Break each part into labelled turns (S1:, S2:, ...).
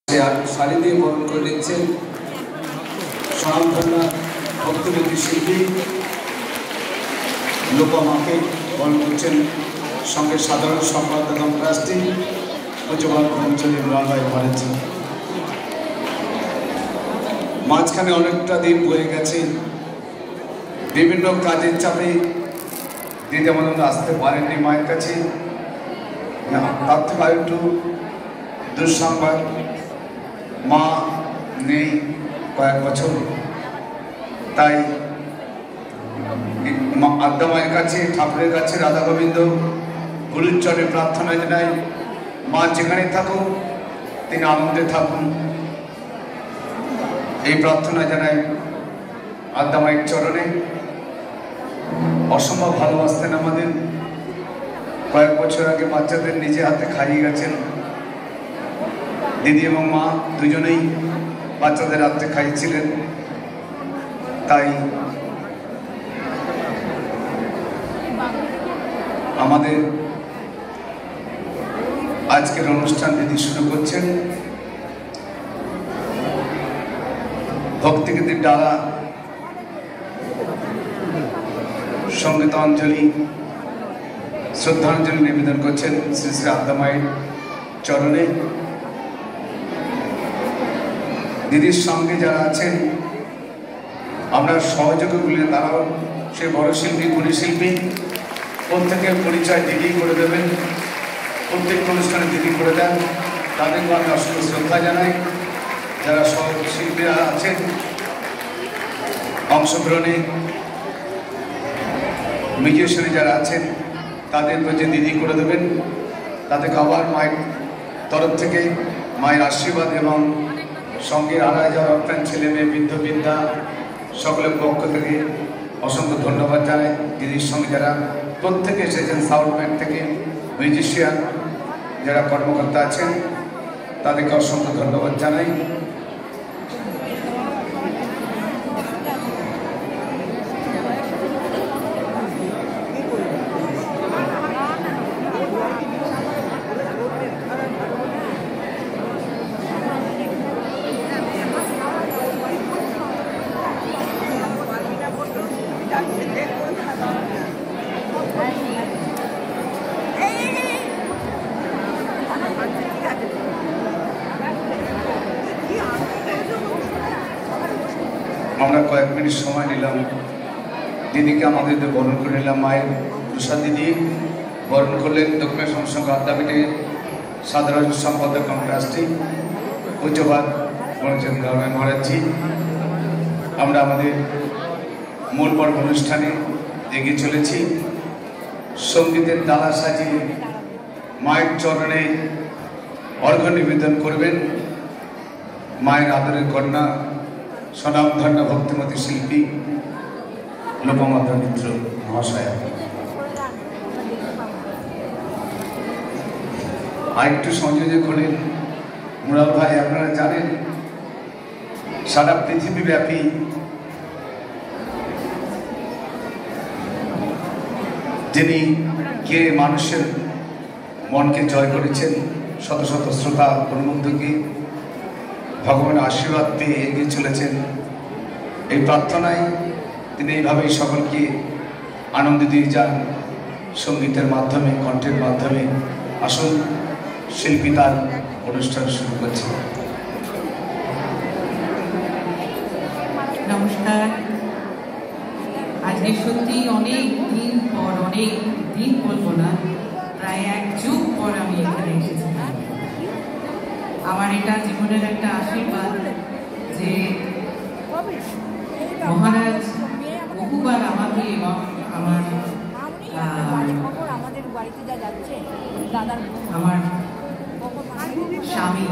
S1: শাড়ি দিয়ে বরণ করে নিচ্ছেন স্বনামধন্য ভক্তিমতী শিল্পী লোপমাকে বরণ করছেন সঙ্গে সাধারণ সম্পাদক এবং ট্রাস্টি উজ্জ্বল ব্রহ্মচারী লালভাই ভারতী। মাঝখানে অনেকটা দিন বয়ে গেছে, বিভিন্ন কাজের চাপে দিদি আমাদের আসতে পারেননি মায়ের কাছে। তার থেকে একটু দুঃসংবাদ, মা নেই কয়েক বছর, তাই আদ্যা মায়ের কাছে, ঠাকুরের কাছে, রাধা গোবিন্দ গুরুর চরণে প্রার্থনা জানাই, মা যেখানে থাকুন তিনি আনন্দে থাকুন, এই প্রার্থনা জানাই আদ্যা মায়ের চরণে। অসম্ভব ভালোবাসতেন আমাদের, কয়েক বছর আগে বাচ্চাদের নিজে হাতে খাইয়ে গেছেন। দিদি এবং মা দুজনেই বাচ্চাদের হাতে খাইয়েছিলেন। তাই আমাদের আজকের অনুষ্ঠান দিদি শুরু করছেন। ভক্তিগীতির ডালা সঙ্গীতাঞ্জলি, শ্রদ্ধাঞ্জলি নিবেদন করছেন শ্রী শ্রী আদ্যা মায়ের চরণে। দিদির সঙ্গে যারা আছেন আমরা সহযোগী বলে, তারাও সে বড় শিল্পী, গুণী শিল্পী, প্রত্যেকের পরিচয় দিদি করে দেবেন, প্রত্যেক অনুষ্ঠানে দিদি করে দেন। তাদেরকে আমি অসংখ্য শ্রদ্ধা জানাই। যারা সহশিল্পীরা আছেন অংশগ্রহণে, মিউজিশিয়ানে যারা আছেন তাদের প্রতি দিদি করে দেবেন। তাদেরকে আবার মায়ের তরফ থেকে মায়ের আশীর্বাদ এবং সঙ্গে আড়াই যাওয়া অর্থাৎ ছেলে মেয়ে, বৃদ্ধ বৃদ্ধা সকলের পক্ষ থেকে অসংখ্য ধন্যবাদ জানাই। দিদির সঙ্গে যারা প্রত্যেকে এসেছেন, সাউন্ড ব্যান্ড থেকে মিউজিশিয়ান যারা কর্মকর্তা আছেন তাদেরকে অসংখ্য ধন্যবাদ জানাই। আমরা কয়েক মিনিট সময় নিলাম, দিদিকে আমাদের বরণ করে নিলাম। মায়ের প্রসাদ দিদি বরণ করলেন দক্ষিণ সংসঙ্গ আদ্যাপীঠে সাধারণ সম্পাদক এবং ট্রাস্টি উজ্জ্বল ব্রহ্মচারী লালভাই মহারাজজি। আমরা আমাদের মূল পর্ব অনুষ্ঠানে এগিয়ে চলেছি। সঙ্গীতের ডালা সাজিয়ে মায়ের চরণে অর্ঘ্য নিবেদন করবেন মায়ের আদরের কন্যা স্বনামধন্য ভক্তিমতী শিল্পী লোপমা মিত্র মহাশয়া। আরেকটু সংযোজক হলেন মুরাল ভাই। আপনারা জানেন সারা পৃথিবীব্যাপী যিনি কে মানুষের মনকে জয় করেছেন, শত শত শ্রোতা অনুমুগ্ধকে ভগবানের আশীর্বাদ পেয়ে এগিয়ে চলেছেন। এই প্রার্থনায় তিনি এইভাবেই সকলকে আনন্দ দিয়ে যান সঙ্গীতের মাধ্যমে, কণ্ঠের মাধ্যমে। আসল শিল্পী তার অনুষ্ঠান শুরু করছে।
S2: নমস্কার। আজকে সত্যি অনেক দিন পর, অনেক দিন বলবো না, প্রায় এক যুগ পর আমি এখানে এসেছি। আমার এটা জীবনের একটা আশীর্বাদ যে মহারাজ বহুবার আমাকে এবং আমার স্বামী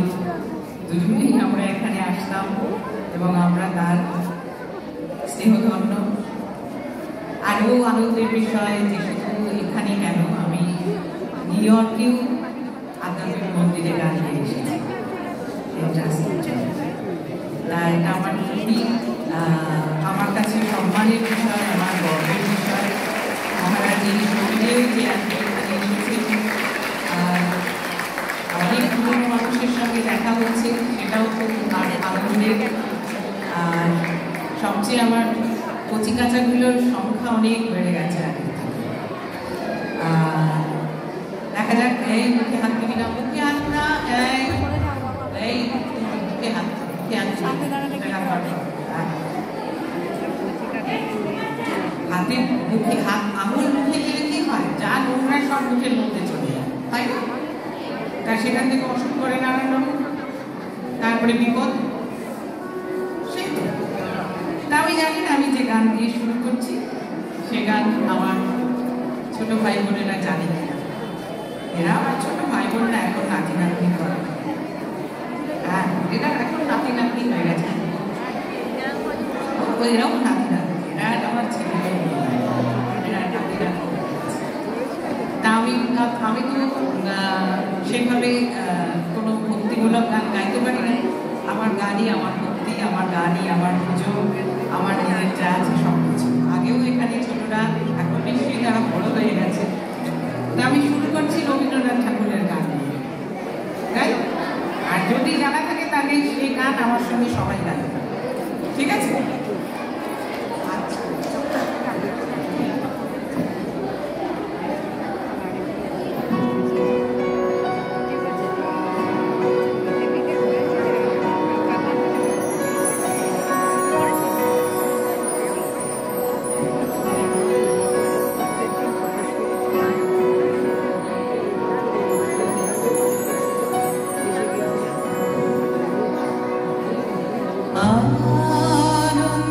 S2: দুজনেই আমরা এখানে আসতাম এবং আমরা তার স্নেহধন্য। আরও আনন্দের বিষয় যে শুধু এখানে কেন, আমি নিউ ইয়র্কেও আদ্যাপীঠ মন্দিরে গান গিয়ে এসেছি। এটা আমার খুবই আমার কাছে সম্মানের বিষয়, আমার গর্বের বিষয়। মহারাজ এই শরীরেও যে আজকে এখানে এসেছেন, অনেক পুরনো মানুষের সঙ্গে দেখা হচ্ছে। হচ্ছে, সেটাও খুব আনন্দের। আর সবচেয়ে আমার কচিকাচাগুলোর সংখ্যা অনেক বেড়ে গেছে আগে থেকে। দেখা যাক, এই মুখে হাত দিবি না, মুখে হাত না, এই মুখে হাত, হাতের মুখে হাত, আঙুল মুখে গেলে কি হয়, যা নোংরা সব মুখের মধ্যে চলে যায়, তাই না? তা সেখান থেকে অসুখ করে নানান রকম, তারপরে বিপদ। সেই তো। তা আমি জানি না, আমি যে গান দিয়ে শুরু করছি সে গান আমার ছোট ভাই বোনেরা জানে কিনা। এরা আমার ছোট ভাই বোনরা এখন নাতি নাতনি করে। হ্যাঁ, এরা এখন নাতি নাতনি হয়ে গেছে। এরাও নাতি নাতনি, এরা আমার ছেলে এরা নাতি নাতনি। তা আমি তো সেভাবে কোনো ভক্তিমূলক গান গাইতে পারি না। আমার গানই আমার ভক্তি, আমার গানই আমার পুজো, আমার নিজের যা আছে সব কিছু। আগেও এখানে ছোটরা, এখন নিশ্চয়ই তারা বড় হয়ে গেছে। তা আমি শুরু করছি রবীন্দ্রনাথ ঠাকুরের গান দিয়ে, তাই? আর যদি জানা থাকে তাহলে সেই গান আমার সঙ্গে সবাই গাইবে, ঠিক আছে? আনন্দ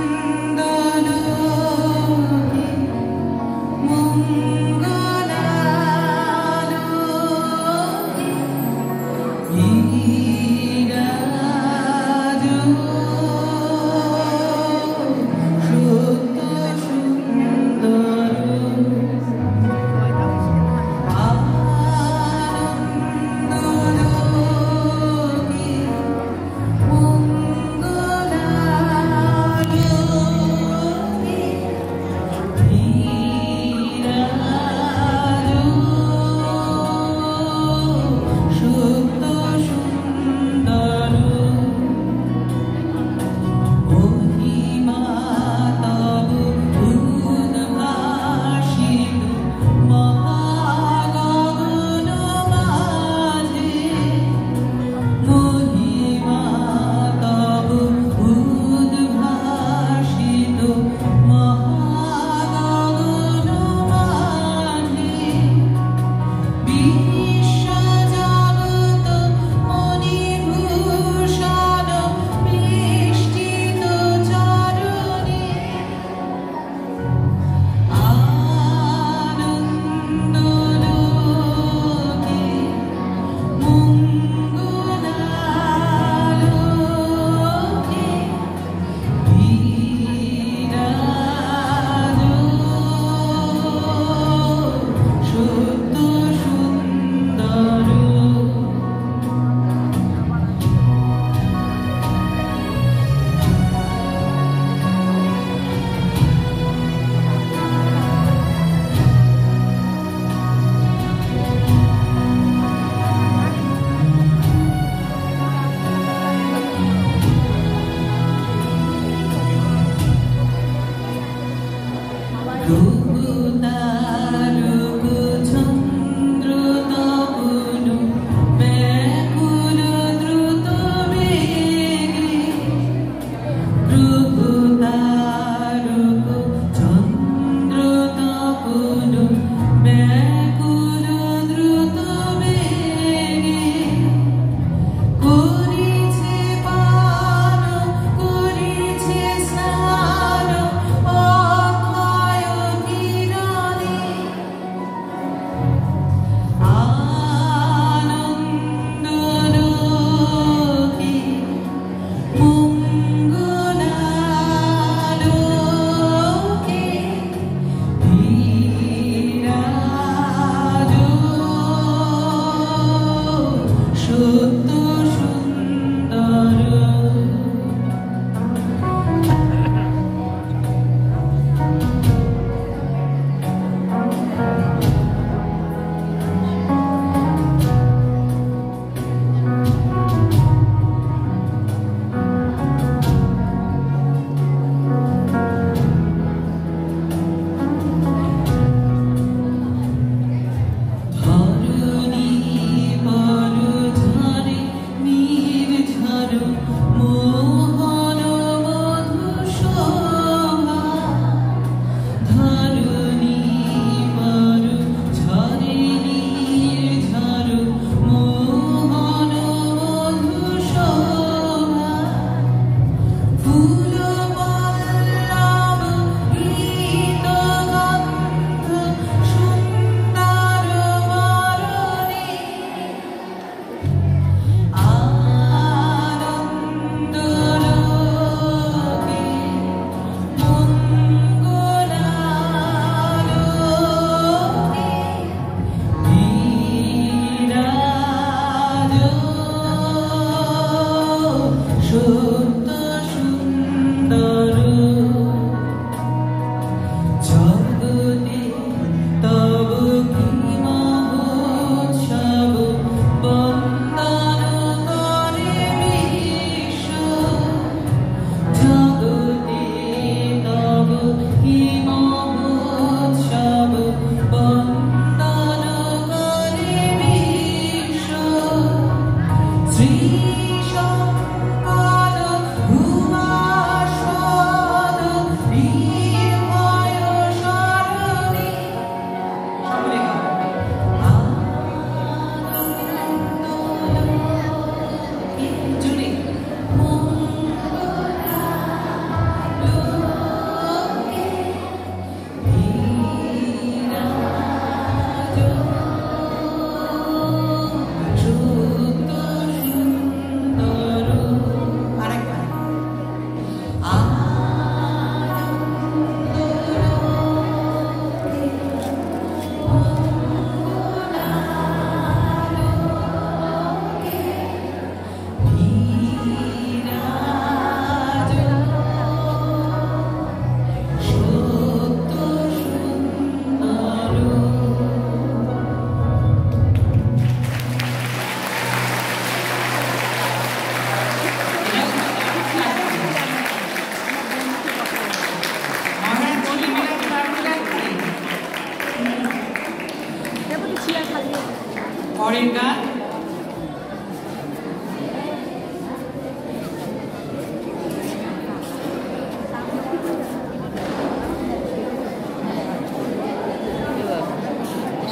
S2: পরের গান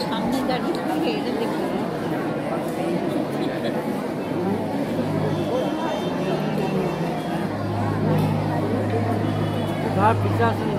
S3: সামনে দাঁড়িয়ে থাকে এটা দেখতে
S4: पिछा